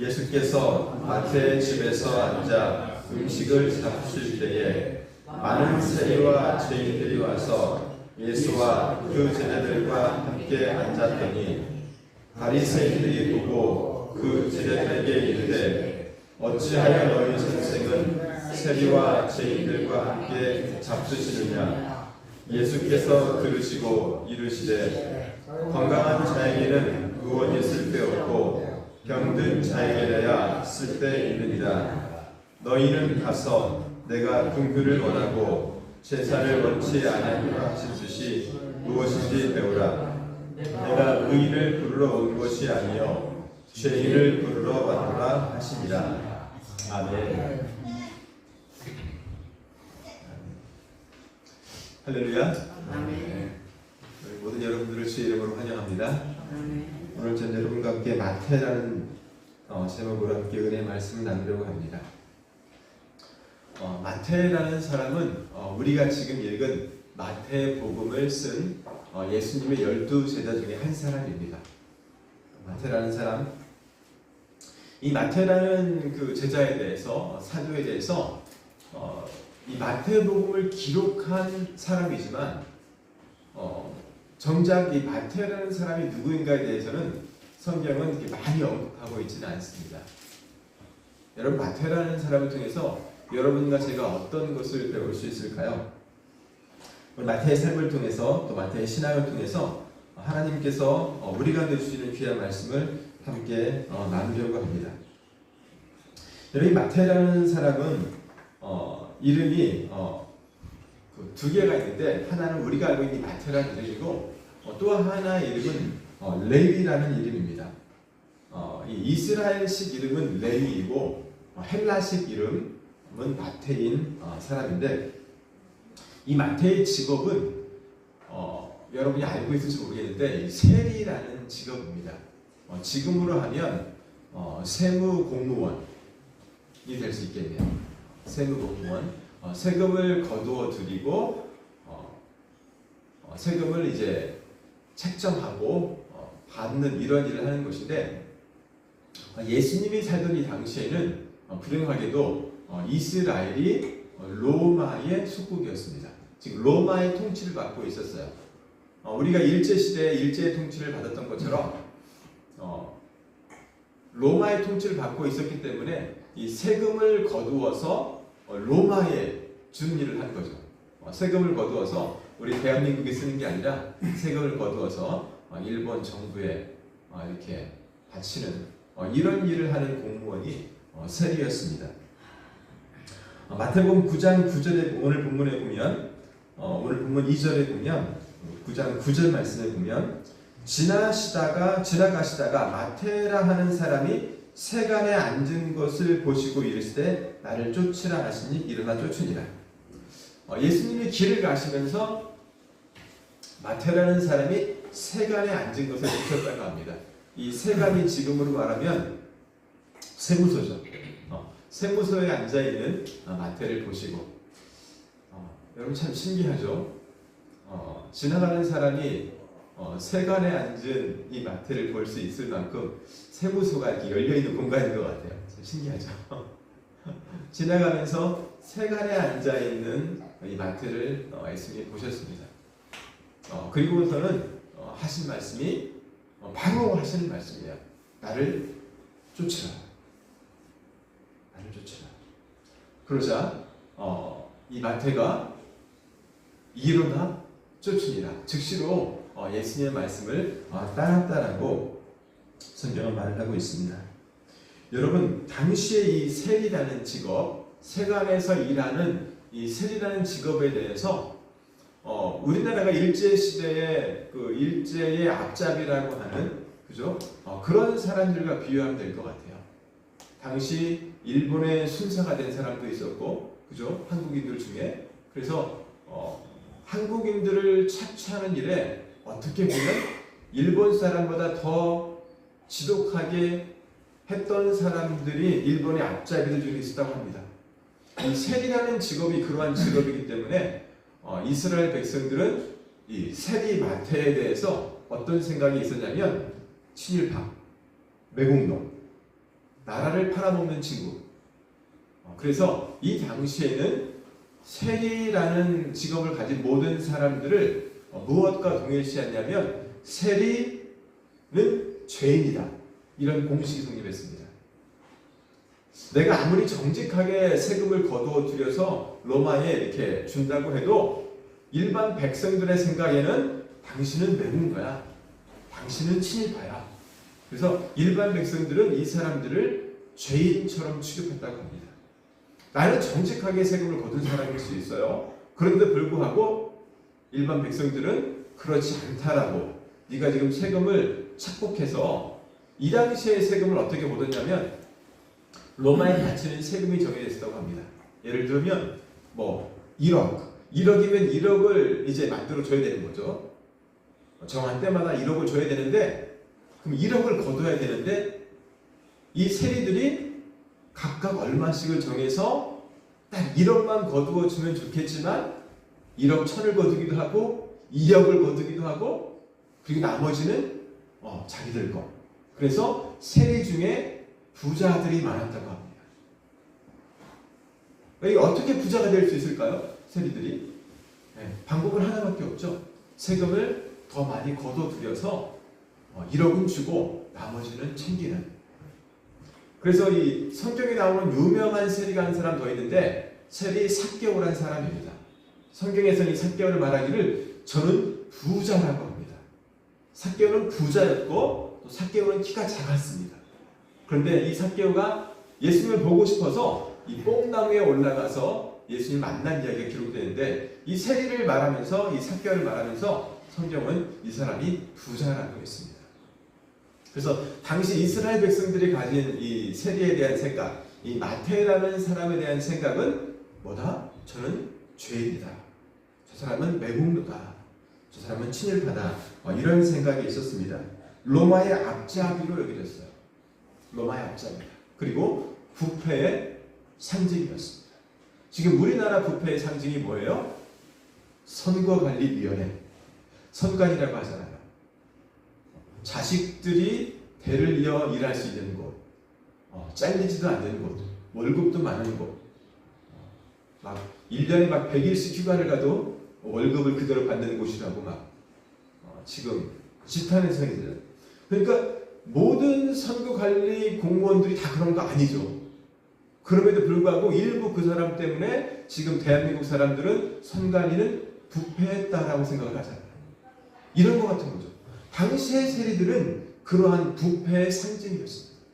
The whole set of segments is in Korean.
예수께서 마태의 집에서 앉아 음식을 잡수실 때에 많은 세리와 죄인들이 와서 예수와 그 제자들과 함께 앉았더니 바리새인들이 보고 그 제자들에게 이르되 어찌하여 너희 선생은 세리와 죄인들과 함께 잡수시느냐. 예수께서 들으시고 이르시되 건강한 자에게는 의원이 쓸데없고 병든 자에게라야 쓸데있느니라. 너희는 가서 내가 긍휼을 원하고 제사를 원치 아니하노라 하셨듯이 무엇인지 배우라. 내가 의인을 부르러 온 것이 아니요 죄인을 부르러 왔노라 하시니라. 아멘. 할렐루야. 아멘. 모든 여러분들을 주의 이름으로 환영합니다. 아멘. 오늘 전 여러분과 함께 마태라는 제목으로 함께 은혜의 말씀을 나누려고 합니다. 마태라는 사람은 우리가 지금 읽은 마태복음을 쓴 예수님의 12제자 중에 한 사람입니다. 마태라는 사람, 이 마태라는 그 제자에 대해서, 사도에 대해서 이 마태복음을 기록한 사람이지만 정작 이 마태라는 사람이 누구인가에 대해서는 성경은 이렇게 많이 언급하고 있지는 않습니다. 여러분, 마태라는 사람을 통해서 여러분과 제가 어떤 것을 배울 수 있을까요? 마태의 삶을 통해서 또 마태의 신앙을 통해서 하나님께서 우리 가운데 주시는 귀한 말씀을 함께 나누려고 합니다. 여러분, 마태라는 사람은 이름이 두 개가 있는데 하나는 우리가 알고 있는 마태라는 이름이고 또 하나의 이름은 레위라는 이름입니다. 이 이스라엘식 이름은 레위이고 헬라식 이름은 마태인 사람인데 이 마태의 직업은 여러분이 알고 있을지 모르겠는데 세리라는 직업입니다. 지금으로 하면 세무공무원이 될 수 있겠네요. 세무공무원, 세금을 거두어 드리고 세금을 이제 책정하고 받는 이런 일을 하는 것인데 예수님이 살던 이 당시에는 불행하게도 이스라엘이 로마의 속국이었습니다. 즉 로마의 통치를 받고 있었어요. 우리가 일제시대에 일제의 통치를 받았던 것처럼 로마의 통치를 받고 있었기 때문에 이 세금을 거두어서 로마에 주는 일을 한 거죠. 세금을 거두어서 우리 대한민국에 쓰는 게 아니라 세금을 거두어서 일본 정부에 이렇게 바치는 이런 일을 하는 공무원이 세리였습니다. 마태복음 9장 9절에 오늘 본문에 보면 오늘 본문 2절에 보면 9장 9절 말씀에 보면 지나가시다가 마태라 하는 사람이 세간에 앉은 것을 보시고 이르시되 나를 쫓으라 하시니 일어나 쫓으니라. 예수님이 길을 가시면서 마태라는 사람이 세간에 앉은 것을 보셨다고 합니다. 이 세간이 지금으로 말하면 세무소죠. 세무소에 앉아있는 마태를 보시고 여러분 참 신기하죠. 지나가는 사람이 세간에 앉은 이 마태를 볼 수 있을 만큼 세무소가 이렇게 열려있는 공간인 것 같아요. 참 신기하죠. 지나가면서 세간에 앉아있는 이 마태를 예수님이 보셨습니다. 그리고서는 하신 말씀이 바로 하시는 말씀이에요. 나를 쫓으라. 나를 쫓으라. 그러자 이 마태가 일어나 쫓으니라. 즉시로 예수님의 말씀을 따랐다라고 성경은 말을 하고 있습니다. 여러분, 당시에 이 세리라는 직업, 세간에서 일하는 이 세리라는 직업에 대해서 우리나라가 일제 시대의 그 일제의 앞잡이라고 하는 그죠? 그런 사람들과 비교하면 될 것 같아요. 당시 일본의 순사가 된 사람도 있었고, 그죠? 한국인들 중에. 그래서 한국인들을 착취하는 일에 어떻게 보면 일본 사람보다 더 지독하게 했던 사람들이 일본의 앞잡이들 중에 있었다고 합니다. 이 세리라는 직업이 그러한 직업이기 때문에 이스라엘 백성들은 이 세리 마태에 대해서 어떤 생각이 있었냐면 친일파, 매국노, 나라 나를 팔아먹는 친구. 그래서 이 당시에는 세리라는 직업을 가진 모든 사람들을 무엇과 동일시했냐면 세리는 죄인이다. 이런 공식이 성립했습니다. 내가 아무리 정직하게 세금을 거두어 들여서 로마에 이렇게 준다고 해도 일반 백성들의 생각에는 당신은 매국노야. 당신은 친일파야. 그래서 일반 백성들은 이 사람들을 죄인처럼 취급했다고 합니다. 나는 정직하게 세금을 거둔 사람일 수 있어요. 그런데 불구하고 일반 백성들은 그렇지 않다라고. 네가 지금 세금을 착복해서 이 당시에 세금을 어떻게 거뒀냐면 로마에 바치는 세금이 정해졌다고 합니다. 예를 들면 뭐 1억이면 1억을 이제 만들어 줘야 되는 거죠. 정한 때마다 1억을 줘야 되는데 그럼 1억을 거둬야 되는데 이 세리들이 각각 얼마씩을 정해서 딱 1억만 거두어 주면 좋겠지만 1억 1,000을 거두기도 하고 2억을 거두기도 하고 그리고 나머지는 자기들 거. 그래서 세리 중에 부자들이 많았다고 합니다. 어떻게 부자가 될 수 있을까요? 세리들이? 방법은 하나밖에 없죠. 세금을 더 많이 거둬들여서 1억은 주고 나머지는 챙기는. 그래서 이 성경에 나오는 유명한 세리가 한 사람 더 있는데 세리 삭개오라는 사람입니다. 성경에서는 이 삭개오를 말하기를 저는 부자라고 합니다. 삭개오는 부자였고 또 삭개오는 키가 작았습니다. 그런데 이 삭개오가 예수님을 보고 싶어서 이 뽕나무에 올라가서 예수님 만난 이야기가 기록되는데 이 세리를 말하면서 이 삭개오를 말하면서 성경은 이 사람이 부자라고 했습니다. 그래서 당시 이스라엘 백성들이 가진 이 세리에 대한 생각, 이 마태라는 사람에 대한 생각은 뭐다? 저는 죄인이다. 저 사람은 매국노다. 저 사람은 친일파다. 이런 생각이 있었습니다. 로마의 앞잡이로 여겨졌어요. 로마의 앞잡이다. 그리고 부패의 상징이었습니다. 지금 우리나라 부패의 상징이 뭐예요? 선거관리위원회. 선관이라고 하잖아요. 자식들이 대를 이어 일할 수 있는 곳, 잘리지도 않는 곳, 월급도 많은 곳, 막 1년에 막 100일씩 휴가를 가도 월급을 그대로 받는 곳이라고 막 지금 지탄의 성이들. 그러니까 모든 선거관리 공무원들이 다 그런 거 아니죠. 그럼에도 불구하고 일부 그 사람 때문에 지금 대한민국 사람들은 선관위는 부패했다라고 생각을 하잖아요. 이런 것 같은 거죠. 당시의 세리들은 그러한 부패의 상징이었습니다.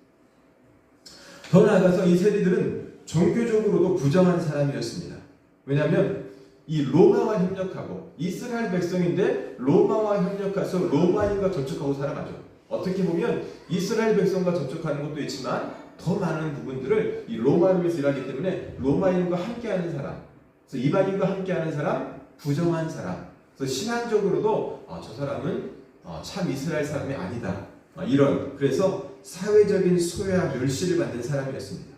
더 나아가서 이 세리들은 종교적으로도 부정한 사람이었습니다. 왜냐하면 이 로마와 협력하고 이스라엘 백성인데 로마와 협력해서 로마인과 접촉하고 살아가죠. 어떻게 보면 이스라엘 백성과 접촉하는 것도 있지만 더 많은 부분들을 이 로마를 위해서 일하기 때문에 로마인과 함께하는 사람, 그래서 이방인과 함께하는 사람, 부정한 사람, 그래서 신앙적으로도 저 사람은 참 이스라엘 사람이 아니다. 그래서 사회적인 소외와 멸시를 받는 사람이었습니다.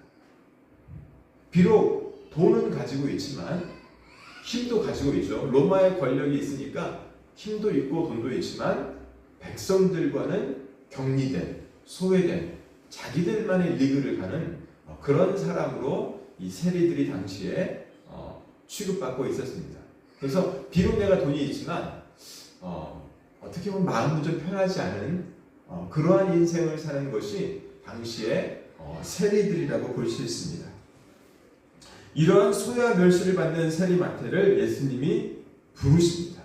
비록 돈은 가지고 있지만 힘도 가지고 있죠. 로마의 권력이 있으니까 힘도 있고 돈도 있지만 백성들과는 격리된, 소외된 자기들만의 리그를 가는 그런 사람으로 이 세리들이 당시에 취급받고 있었습니다. 그래서 비록 내가 돈이 있지만 어떻게 보면 마음도 좀 편하지 않은 그러한 인생을 사는 것이 당시에 세리들이라고 볼 수 있습니다. 이러한 소외와 멸시를 받는 세리 마태를 예수님이 부르십니다.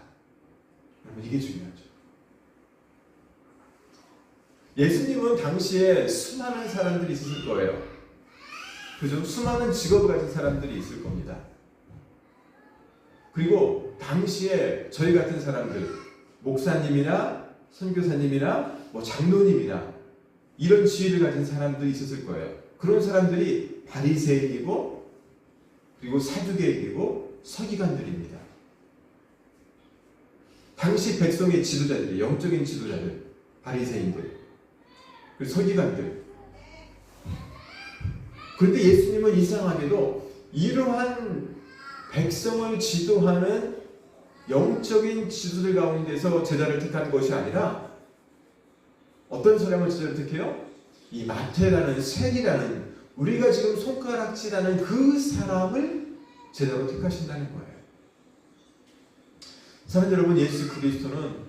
여러분 이게 중요하죠. 예수님은 당시에 수많은 사람들이 있었을 거예요. 그죠? 수많은 직업을 가진 사람들이 있을 겁니다. 그리고 당시에 저희 같은 사람들, 목사님이나 선교사님이나 장로님이나 이런 지위를 가진 사람들이 있었을 거예요. 그런 사람들이 바리새인이고 그리고 사두개인이고 서기관들입니다. 당시 백성의 지도자들이 영적인 지도자들, 바리새인들, 그리고 서기관들. 그런데 예수님은 이상하게도 이러한 백성을 지도하는 영적인 지도들 가운데서 제자를 택한 것이 아니라 어떤 사람을 제자를 택해요? 이 마태라는 세리라는 우리가 지금 손가락질하는 그 사람을 제대로 택하신다는 거예요. 사랑하는 여러분, 예수 그리스도는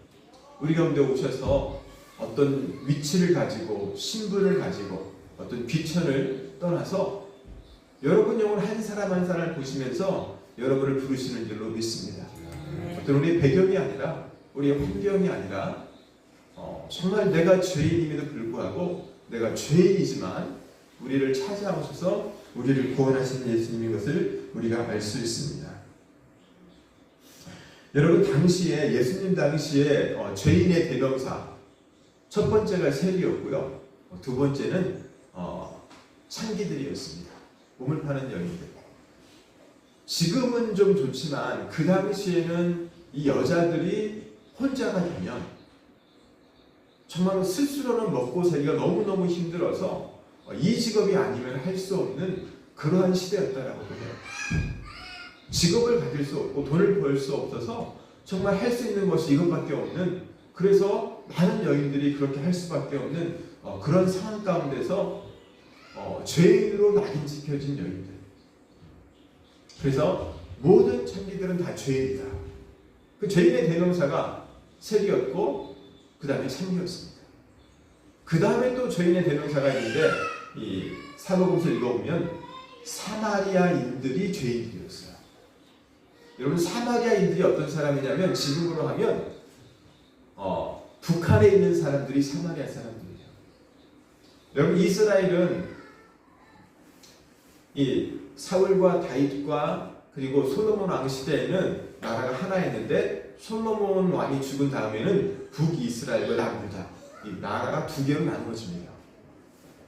우리 가운데 오셔서 어떤 위치를 가지고 신분을 가지고 어떤 귀천을 떠나서 여러분 영혼 한 사람 한 사람을 보시면서 여러분을 부르시는 줄로 믿습니다. 어떤 우리의 배경이 아니라 우리의 환경이 아니라 정말 내가 죄인임에도 불구하고 내가 죄인이지만 우리를 찾아오셔서 우리를 구원하시는 예수님인 것을 우리가 알 수 있습니다. 여러분, 당시에 예수님 당시에 죄인의 대명사 첫 번째가 세리였고요. 두 번째는 창기들이었습니다. 몸을 파는 여인들. 지금은 좀 좋지만 그 당시에는 이 여자들이 혼자가 되면 정말 스스로는 먹고 살기가 너무너무 힘들어서 이 직업이 아니면 할 수 없는 그러한 시대였다라고 해요. 직업을 가질 수 없고 돈을 벌 수 없어서 정말 할 수 있는 것이 이것밖에 없는, 그래서 많은 여인들이 그렇게 할 수밖에 없는 그런 상황 가운데서 죄인으로 낙인찍혀진 여인들. 그래서 모든 창기들은 다 죄인이다. 그 죄인의 대명사가 세리였고 그 다음에 창기였습니다. 그 다음에 또 죄인의 대명사가 있는데 이 사복음서를 읽어보면 사마리아인들이 죄인들이었어요. 여러분, 사마리아인들이 어떤 사람이냐면 지금으로 하면 북한에 있는 사람들이 사마리아 사람들이에요. 여러분, 이스라엘은 이 사울과 다윗과 그리고 솔로몬 왕 시대에는 나라가 하나였는데 솔로몬 왕이 죽은 다음에는 북이스라엘과 남유다, 이 나라가 두 개로 나누어집니다.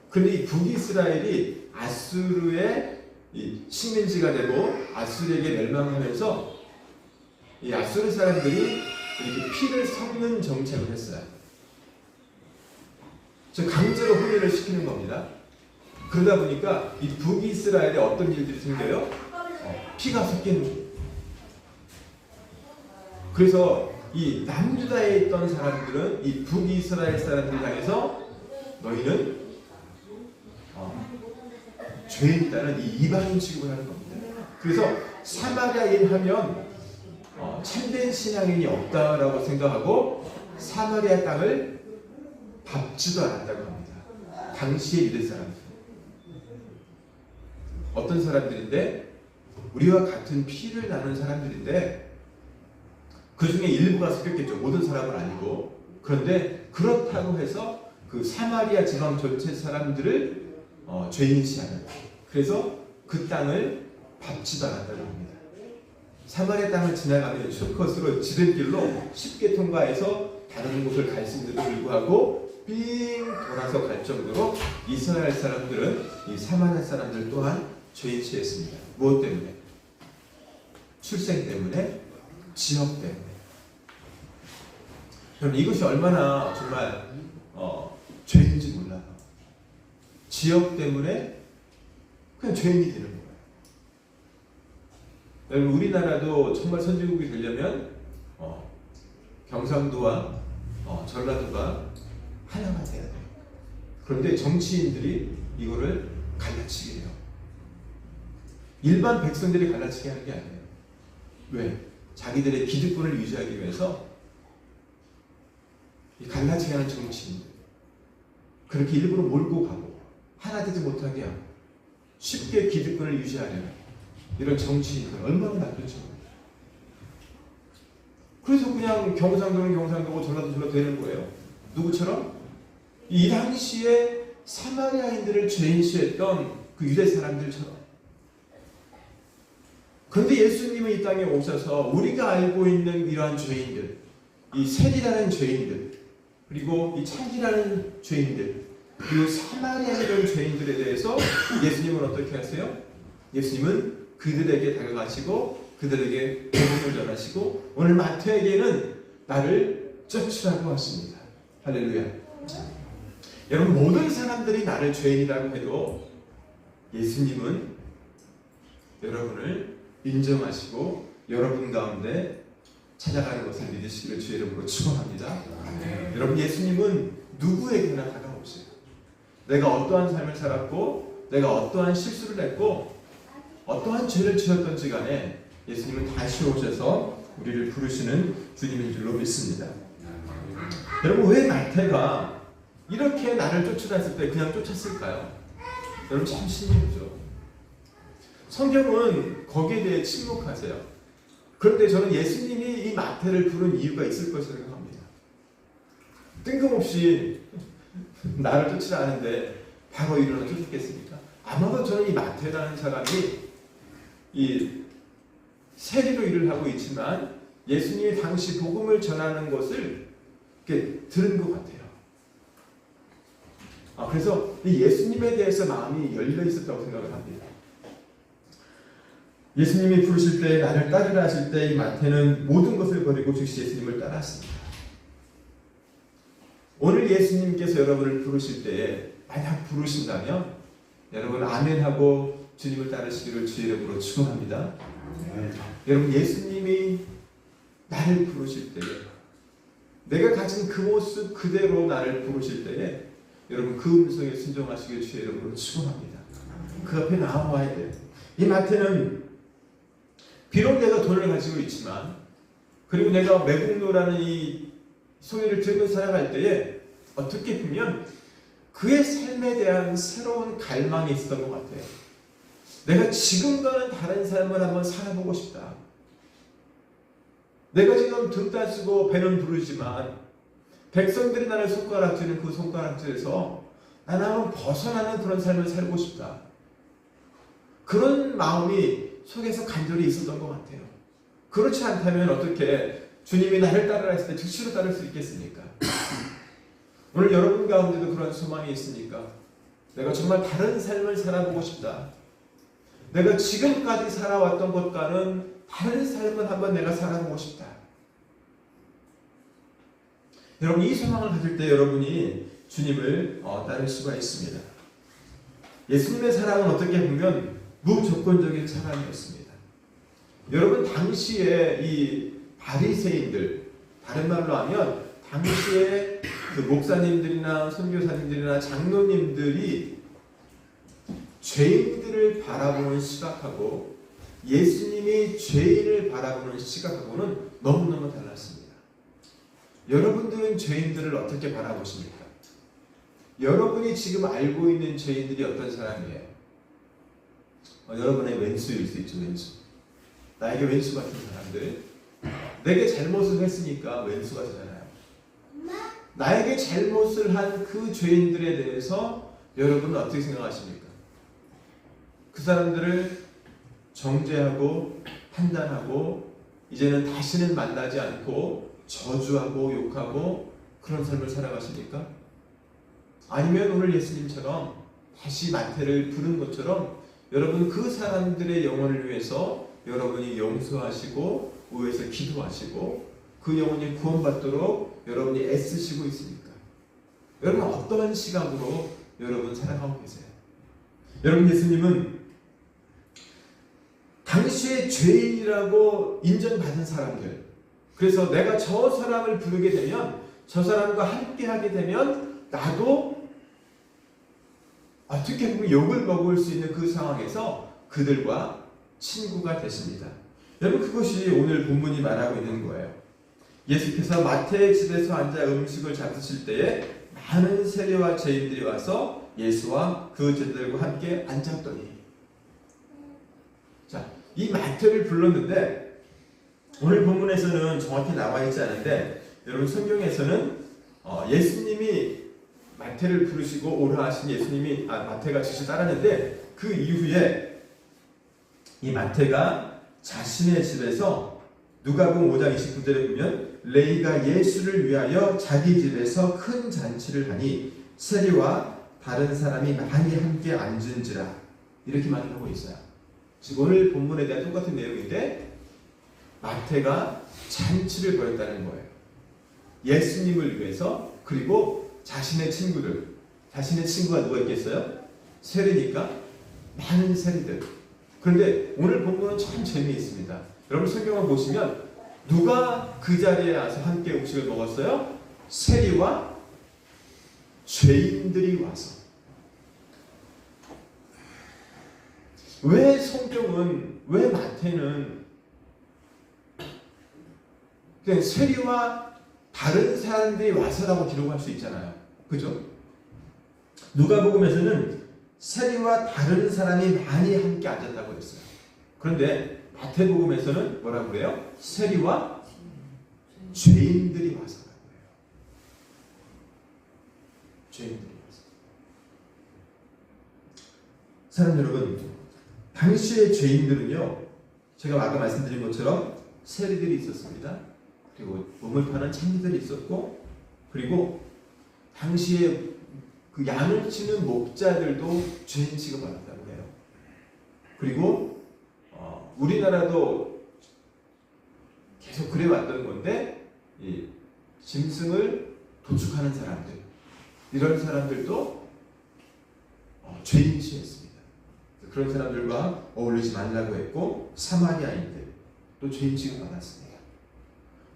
그런데 이 북이스라엘이 아수르의 이 식민지가 되고 아수르에게 멸망하면서 이 아수르 사람들이 이렇게 피를 섞는 정책을 했어요. 즉 강제로 혼인을 시키는 겁니다. 그러다 보니까 이 북이스라엘에 어떤 일들이 생겨요? 피가 섞이는 거예요. 그래서 이 남유다에 있던 사람들은 이 북이스라엘 사람들을 향해서 너희는 죄인이라는 이 이방인 취급을 하는 겁니다. 그래서 사마리아인 하면 참된 신앙인이 없다라고 생각하고 사마리아 땅을 밟지도 않았다고 합니다. 당시의 유대 사람들. 어떤 사람들인데 우리와 같은 피를 나눈 사람들인데 그 중에 일부가 섞였겠죠. 모든 사람은 아니고. 그런데 그렇다고 해서 그 사마리아 지방 전체 사람들을 죄인시하는, 그래서 그 땅을 밟지도 않았다고 합니다. 사마리아 땅을 지나가면 숏컷으로 지름길로 쉽게 통과해서 다른 곳을 갈 수 있는데도 불구하고 삥 돌아서 갈 정도로 이스라엘 사람들은 이 사마리아 사람들 또한 죄인시했습니다. 무엇 때문에? 출생 때문에, 지역 때문에. 여러분, 이것이 얼마나 정말 죄인지 몰라요. 지역 때문에 그냥 죄인이 되는 거예요. 여러분, 우리나라도 정말 선진국이 되려면 경상도와 전라도가 하나가 돼야 돼요. 그런데 정치인들이 이거를 갈라치게 해요. 일반 백성들이 갈라치게 하는 게 아니에요. 왜? 자기들의 기득권을 유지하기 위해서 갈라치게 하는 정치인들, 그렇게 일부러 몰고 가고 하나 되지 못하게 하고 쉽게 기득권을 유지하려는 이런 정치인들 얼마나 나쁘죠. 그래서 그냥 경상도는 경상도고 전라도 전라도 되는 거예요. 누구처럼? 이 당시에 사마리아인들을 죄인시했던 그 유대 사람들처럼. 그런데 예수님은 이 땅에 오셔서 우리가 알고 있는 이러한 죄인들, 이 세리라는 죄인들, 그리고 이 창기라는 죄인들, 그리고 사마리아인이라는 죄인들에 대해서 예수님은 어떻게 하세요? 예수님은 그들에게 다가가시고 그들에게 복음을 전하시고 오늘 마태에게는 나를 쫓으라고 하십니다. 할렐루야. 여러분, 모든 사람들이 나를 죄인이라고 해도 예수님은 여러분을 인정하시고 여러분 가운데 찾아가는 것을 믿으시기를 주의 이름으로 축원합니다. 여러분, 예수님은 누구에게나 다가오세요. 내가 어떠한 삶을 살았고 내가 어떠한 실수를 했고 어떠한 죄를 지었던지 간에 예수님은 다시 오셔서 우리를 부르시는 주님인 줄로 믿습니다. 여러분, 왜 마태가 이렇게 나를 쫓으라 했을 때 그냥 쫓았을까요? 여러분, 참 신기하죠. 성경은 거기에 대해 침묵하세요. 그런데 저는 예수님이 이 마태를 부른 이유가 있을 것이라고 생각합니다. 뜬금없이 나를 쫓으라 하는데 바로 일어나 쫓겠습니까? 아마도 저는 이 마태라는 사람이 이 세리로 일을 하고 있지만 예수님이 당시 복음을 전하는 것을 이렇게 들은 것 같아요. 그래서 이 예수님에 대해서 마음이 열려 있었다고 생각을 합니다. 예수님이 부르실 때 나를 따르라 하실 때 이 마태는 모든 것을 버리고 즉시 예수님을 따랐습니다. 오늘 예수님께서 여러분을 부르실 때에 만약 부르신다면 여러분 아멘하고 주님을 따르시기를 주의 이름으로 축원합니다. 여러분, 예수님이 나를 부르실 때에 내가 가진 그 모습 그대로 나를 부르실 때에 여러분 그 음성에 순종하시길 주의 이름으로 축원합니다. 그 앞에 나와야 돼요. 이 마태는 비록 내가 돈을 가지고 있지만 그리고 내가 매국노라는 이 소리를 들고 살아갈 때에 어떻게 보면 그의 삶에 대한 새로운 갈망이 있었던 것 같아요. 내가 지금과는 다른 삶을 한번 살아보고 싶다. 내가 지금 등 따쓰고 배는 부르지만 백성들이 나를 손가락질하는 그 손가락질에서 나는 한번 벗어나는 그런 삶을 살고 싶다. 그런 마음이 속에서 간절히 있었던 것 같아요. 그렇지 않다면 어떻게 주님이 나를 따르라 했을 때 즉시로 따를 수 있겠습니까? 오늘 여러분 가운데도 그런 소망이 있으니까 내가 정말 다른 삶을 살아보고 싶다. 내가 지금까지 살아왔던 것과는 다른 삶을 한번 내가 살아보고 싶다. 여러분, 이 소망을 가질 때 여러분이 주님을 따를 수가 있습니다. 예수님의 사랑은 어떻게 보면 무조건적인 사랑이었습니다. 여러분, 당시에 이 바리새인들, 다른 말로 하면 당시에 그 목사님들이나 선교사님들이나 장로님들이 죄인들을 바라보는 시각하고 예수님이 죄인을 바라보는 시각하고는 너무너무 달랐습니다. 여러분들은 죄인들을 어떻게 바라보십니까? 여러분이 지금 알고 있는 죄인들이 어떤 사람이에요? 여러분의 왼수일 수 있죠. 왼수. 나에게 왼수 같은 사람들. 내게 잘못을 했으니까 왼수가 되잖아요. 나에게 잘못을 한 그 죄인들에 대해서 여러분은 어떻게 생각하십니까? 그 사람들을 정죄하고 판단하고 이제는 다시는 만나지 않고 저주하고 욕하고 그런 삶을 살아가십니까? 아니면 오늘 예수님처럼 다시 마태를 부른 것처럼 여러분 그 사람들의 영혼을 위해서 여러분이 용서하시고 위에서 기도하시고 그 영혼이 구원받도록 여러분이 애쓰시고 있습니까? 여러분 어떠한 시각으로 여러분 살아가고 계세요? 여러분, 예수님은 당시에 죄인이라고 인정받은 사람들, 그래서 내가 저 사람을 부르게 되면 저 사람과 함께 하게 되면 나도 어떻게 보면 욕을 먹을 수 있는 그 상황에서 그들과 친구가 됐습니다. 여러분, 그것이 오늘 본문이 말하고 있는 거예요. 예수께서 마태의 집에서 앉아 음식을 잡수실 때에 많은 세리와 죄인들이 와서 예수와 그 제자들과 함께 앉았더니, 자, 이 마태를 불렀는데 오늘 본문에서는 정확히 나와 있지 않은데 여러분 성경에서는 예수님이 마태를 부르시고 오라 하신 예수님이 마태가 즉시 따랐는데 그 이후에 이 마태가 자신의 집에서 누가복음 5장 29절에 보면 레위가 예수를 위하여 자기 집에서 큰 잔치를 하니 세리와 다른 사람이 많이 함께 앉은지라 이렇게 말을 하고 있어요. 지금 오늘 본문에 대한 똑같은 내용인데 마태가 잔치를 벌였다는 거예요. 예수님을 위해서. 그리고 자신의 친구들, 자신의 친구가 누가 있겠어요? 세리니까 많은 세리들. 그런데 오늘 본문은 참 재미있습니다. 여러분 성경을 보시면 누가 그 자리에 와서 함께 음식을 먹었어요? 세리와 죄인들이 와서. 왜 성경은, 왜 마태는 그냥 세리와 다른 사람들이 와서라고 기록할 수 있잖아요. 그죠? 누가복음에서는 세리와 다른 사람이 많이 함께 앉았다고 했어요. 그런데 마태복음에서는 뭐라고 그래요? 세리와 죄인들이 와서라고 해요. 죄인들이 와서. 사람 여러분, 당시의 죄인들은요, 제가 아까 말씀드린 것처럼 세리들이 있었습니다. 그리고 몸을 파는 창기들이 있었고, 그리고 당시에 그 양을 치는 목자들도 죄인 취급받았다고 해요. 그리고 우리나라도 계속 그래왔던 건데, 이 짐승을 도축하는 사람들, 이런 사람들도 죄인 취했습니다. 그런 사람들과 어울리지 말라고 했고, 사마리아인들 또 죄인 취급받았습니다.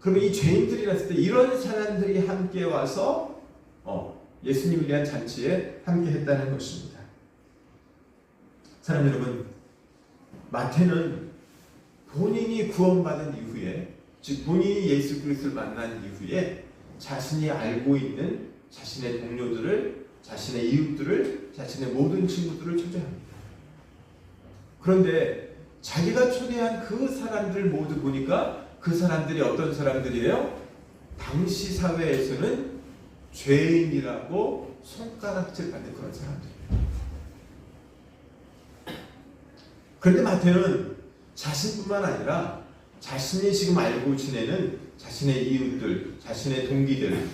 그러면 이 죄인들이 났을 때 이런 사람들이 함께 와서 예수님을 위한 잔치에 함께 했다는 것입니다. 사람 여러분, 마태는 본인이 구원받은 이후에, 즉 본인이 예수 그리스도를 만난 이후에 자신이 알고 있는 자신의 동료들을, 자신의 이웃들을, 자신의 모든 친구들을 초대합니다. 그런데 자기가 초대한 그 사람들을 모두 보니까 그 사람들이 어떤 사람들이에요? 당시 사회에서는 죄인이라고 손가락질 받는 그런 사람들이에요. 그런데 마태는 자신뿐만 아니라 자신이 지금 알고 지내는 자신의 이웃들, 자신의 동기들,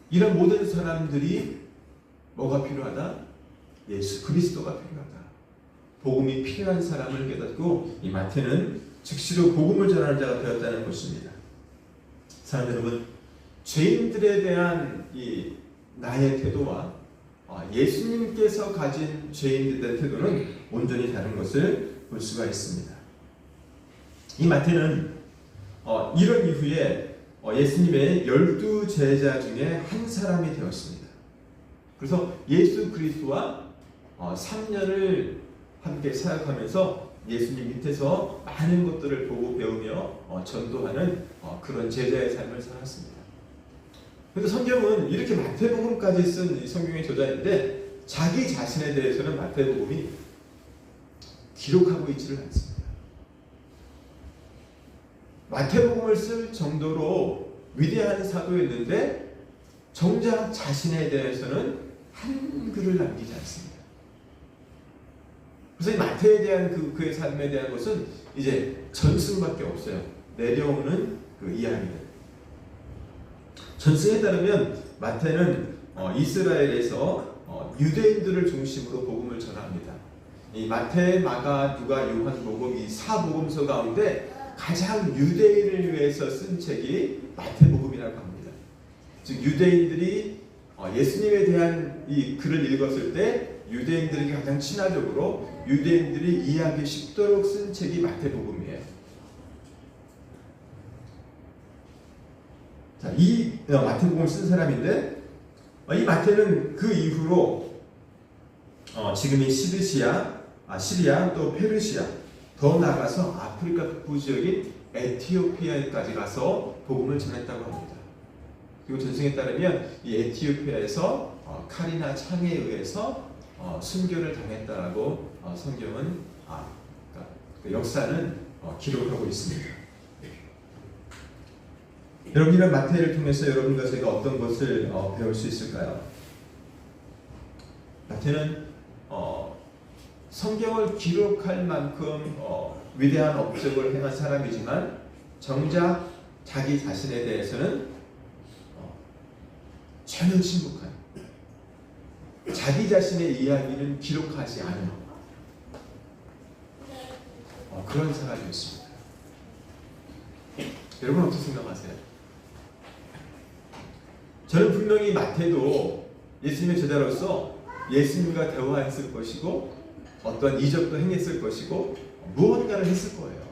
이런 모든 사람들이 뭐가 필요하다? 예수 그리스도가 필요하다. 복음이 필요한 사람을 깨닫고 이 마태는 즉시로 복음을 전하는 자가 되었다는 것입니다. 사랑 여러분, 죄인들에 대한 이 나의 태도와 예수님께서 가진 죄인들에 대한 태도는 온전히 다른 것을 볼 수가 있습니다. 이 마태는 이런 이후에 예수님의 12 제자 중에 한 사람이 되었습니다. 그래서 예수 그리스도와 3년을 함께 사역하면서 예수님 밑에서 많은 것들을 보고 배우며 전도하는 그런 제자의 삶을 살았습니다. 그런데 성경은 이렇게 마태복음까지 쓴 성경의 저자인데 자기 자신에 대해서는 마태복음이 기록하고 있지를 않습니다. 마태복음을 쓸 정도로 위대한 사도였는데 정작 자신에 대해서는 한글을 남기지 않습니다. 그래서 이 마태에 대한 그의 삶에 대한 것은 이제 전승밖에 없어요. 내려오는 그 이야기들. 전승에 따르면 마태는 이스라엘에서 유대인들을 중심으로 복음을 전합니다. 이 마태, 마가, 누가, 요한, 복음 이 4복음서 가운데 가장 유대인을 위해서 쓴 책이 마태복음이라고 합니다. 즉 유대인들이 예수님에 대한 이 글을 읽었을 때 유대인들에게 가장 친화적으로 유대인들이 이해하기 쉽도록 쓴 책이 마태복음이에요. 자, 이 마태복음을 쓴 사람인데 이 마태는 그 이후로 지금의 시리아 또 페르시아 더 나아가서 아프리카 북부 지역인 에티오피아까지 가서 복음을 전했다고 합니다. 그리고 전승에 따르면 이 에티오피아에서 카리나 창에 의해서 순교를 당했다라고 성경은 그러니까 그 역사는 기록하고 있습니다. 여러분이랑 마태를 통해서 여러분과 저희가 어떤 것을 배울 수 있을까요? 마태는 성경을 기록할 만큼 위대한 업적을 행한 사람이지만 정작 자기 자신에 대해서는 전혀 침묵한, 자기 자신의 이야기는 기록하지 않은 그런 사람이었습니다. 여러분 어떻게 생각하세요? 저는 분명히 마태도 예수님의 제자로서 예수님과 대화했을 것이고 어떤 이적도 행했을 것이고 무언가를 했을 거예요.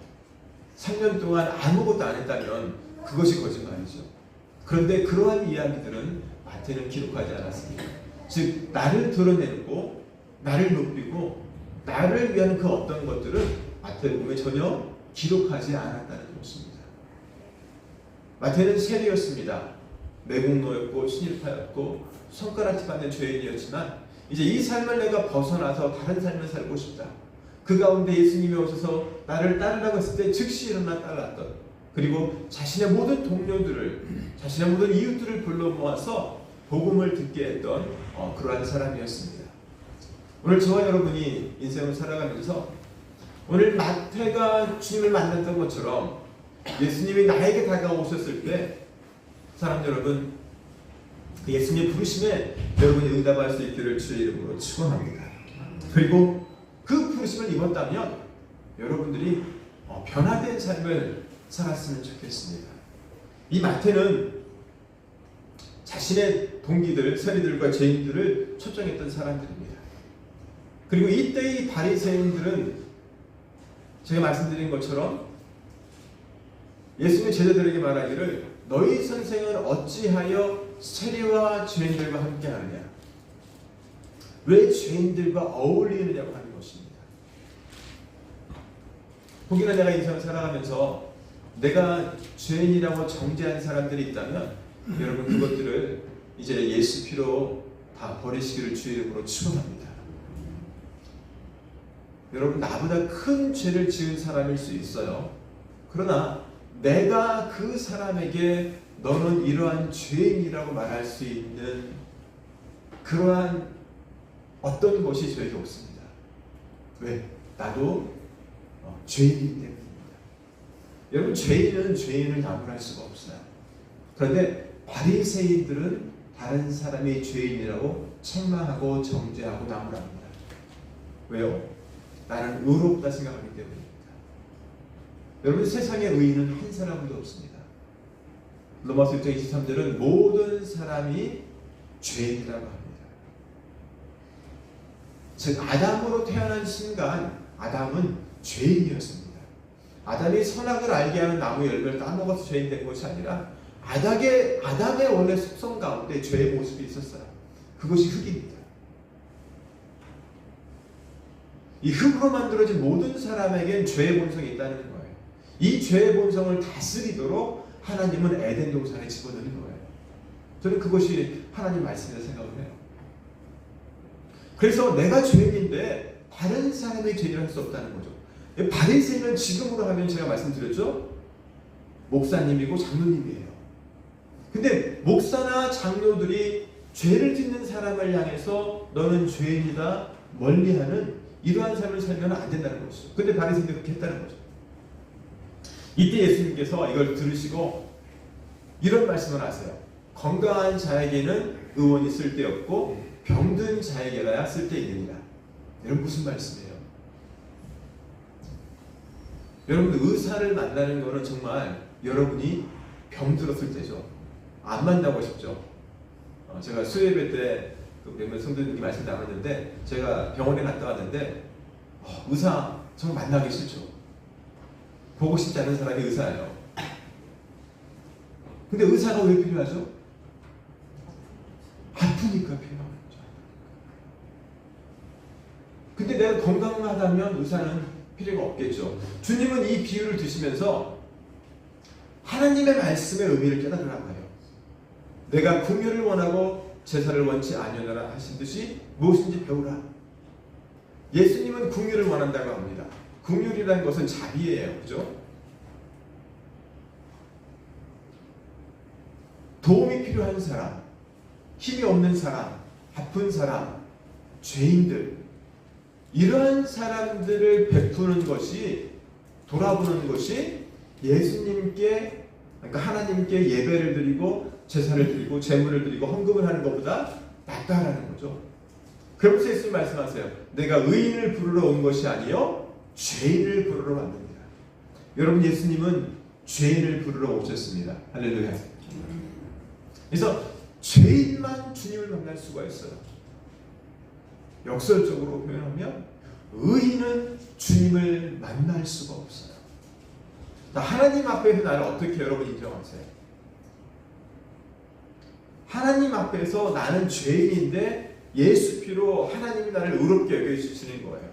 3년 동안 아무것도 안 했다면 그것이 거짓말이죠. 그런데 그러한 이야기들은 마태는 기록하지 않았습니다. 즉 나를 드러내고 나를 높이고 나를 위한 그 어떤 것들은 마태복음에 전혀 기록하지 않았다는 것입니다. 마태는 세리였습니다. 매국노였고 친일파였고 손가락질 받는 죄인이었지만 이제 이 삶을 내가 벗어나서 다른 삶을 살고 싶다. 그 가운데 예수님이 오셔서 나를 따르라고 했을 때 즉시 일어나 따랐던, 그리고 자신의 모든 동료들을, 자신의 모든 이웃들을 불러 모아서 복음을 듣게 했던 그러한 사람이었습니다. 오늘 저와 여러분이 인생을 살아가면서 오늘 마태가 주님을 만났던 것처럼 예수님이 나에게 다가오셨을 때 사람 여러분, 그 예수님의 부르심에 여러분이 응답할 수 있기를 주의 이름으로 축원합니다. 그리고 그 부르심을 입었다면 여러분들이 변화된 삶을 살았으면 좋겠습니다. 이 마태는 자신의 동기들, 세리들과 죄인들을 초청했던 사람들입니다. 그리고 이때의 바리새인들은 제가 말씀드린 것처럼 예수님의 제자들에게 말하기를 너희 선생은 어찌하여 세리와 죄인들과 함께 하느냐, 왜 죄인들과 어울리느냐고 하는 것입니다. 혹여나 내가 인생을 살아가면서 내가 죄인이라고 정죄한 사람들이 있다면 여러분 그것들을 이제 예수 피로 다 버리시기를 주의 이름으로 축원합니다. 여러분 나보다 큰 죄를 지은 사람일 수 있어요. 그러나 내가 그 사람에게 너는 이러한 죄인이라고 말할 수 있는 그러한 어떤 것이 저에게 없습니다. 왜? 나도 죄인이기 때문입니다. 여러분 죄인은 죄인을 나무랄 수가 없어요. 그런데 바리새인들은 다른 사람이 죄인이라고 책망하고 정죄하고 나무랍니다. 왜요? 나는 의롭다 생각하기 때문입니다. 여러분 세상에 의인은 한 사람도 없습니다. 로마서 6장 23절은 모든 사람이 죄인이라고 합니다. 즉 아담으로 태어난 순간 아담은 죄인이었습니다. 아담이 선악을 알게 하는 나무 열매를 따먹어서 죄인 된 것이 아니라 아담의 원래 속성 가운데 죄의 모습이 있었어요. 그것이 흙입니다. 이 흙으로 만들어진 모든 사람에겐 죄의 본성이 있다는 거예요. 이 죄의 본성을 다스리도록 하나님은 에덴 동산에 집어넣는 거예요. 저는 그것이 하나님 말씀이라고 생각을 해요. 그래서 내가 죄인인데 다른 사람의 죄를 할 수 없다는 거죠. 바리새인은 지금으로 하면 제가 말씀드렸죠. 목사님이고 장로님이에요. 근데 목사나 장로들이 죄를 짓는 사람을 향해서 너는 죄인이다 멀리하는 이러한 삶을 살면 안 된다는 것이죠. 근데 바리새인들이 그렇게 했다는 거죠. 이때 예수님께서 이걸 들으시고 이런 말씀을 하세요. 건강한 자에게는 의원이 쓸데없고 병든 자에게라야 쓸데있느니라. 이런 무슨 말씀이에요? 여러분 의사를 만나는 거는 정말 여러분이 병들었을 때죠. 안 만나고 싶죠. 제가 수요예배 때 몇몇 성도님께 말씀 나눴는데 제가 병원에 갔다 왔는데 의사 정말 만나기 싫죠. 보고 싶지 않은 사람이 의사예요. 근데 의사가 왜 필요하죠? 아프니까 필요한 거죠. 근데 내가 건강하다면 의사는 필요가 없겠죠. 주님은 이 비유를 드시면서 하나님의 말씀의 의미를 깨달으라고 해요. 내가 긍휼을 원하고 제사를 원치 아니하노라 하신 듯이 무엇인지 배우라. 예수님은 긍휼을 원한다고 합니다. 긍휼이라는 것은 자비예요. 그죠? 도움이 필요한 사람, 힘이 없는 사람, 아픈 사람, 죄인들, 이러한 사람들을 베푸는 것이, 돌아보는 것이 예수님께, 그러니까 하나님께 예배를 드리고 제사를 드리고 제물을 드리고 헌금을 하는 것보다 낫다라는 거죠. 그러면서 예수님 말씀하세요. 내가 의인을 부르러 온 것이 아니요 죄인을 부르러 왔느니라. 여러분 예수님은 죄인을 부르러 오셨습니다. 할렐루야. 그래서 죄인만 주님을 만날 수가 있어요. 역설적으로 표현하면 의인은 주님을 만날 수가 없어요. 하나님 앞에서 나를 어떻게 여러분 인정하세요? 하나님 앞에서 나는 죄인인데 예수 피로 하나님이 나를 의롭게 여겨주시는 거예요.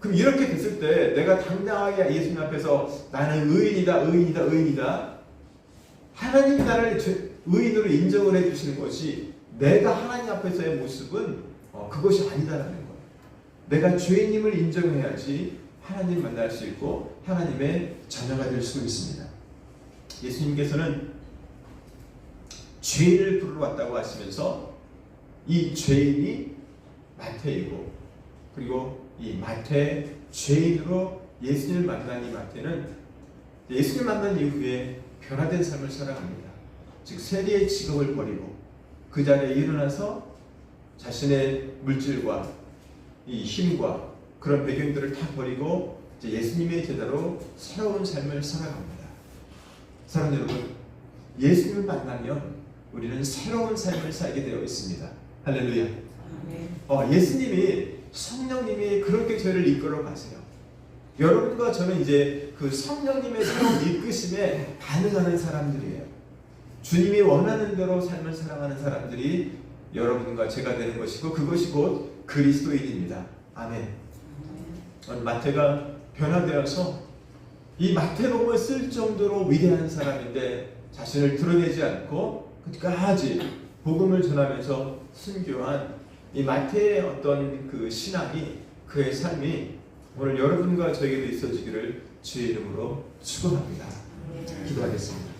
그럼 이렇게 됐을 때 내가 당당하게 예수님 앞에서 나는 의인이다. 하나님이 나를 의인으로 인정을 해주시는 것이 내가 하나님 앞에서의 모습은 그것이 아니다라는 거예요. 내가 죄인임을 인정해야지 하나님 만날 수 있고 하나님의 자녀가 될 수 있습니다. 예수님께서는 죄인을 부르러 왔다고 하시면서 이 죄인이 마태이고, 그리고 이 마태 죄인으로 예수님을 만난 이 마태는 예수님을 만난 이후에 변화된 삶을 살아갑니다. 즉 세리의 직업을 버리고 그 자리에 일어나서 자신의 물질과 이 힘과 그런 배경들을 다 버리고 이제 예수님의 제자로 새로운 삶을 살아갑니다. 사랑하는 여러분, 예수님을 만나면 우리는 새로운 삶을 살게 되어 있습니다. 할렐루야. 예수님이, 성령님이 그렇게 저희를 이끌어 가세요. 여러분과 저는 이제 그 성령님의 새로운 이끄심에 반응하는 사람들이에요. 주님이 원하는 대로 삶을 살아가는 사람들이 여러분과 제가 되는 것이고, 그것이 곧 그리스도인입니다. 아멘. 마태가 변화되어서 이 마태복음을 쓸 정도로 위대한 사람인데 자신을 드러내지 않고 끝까지 복음을 전하면서 순교한 이 마태의 어떤 그 신앙이, 그의 삶이 오늘 여러분과 저에게도 있어지기를 주의 이름으로 축원합니다. 기도하겠습니다.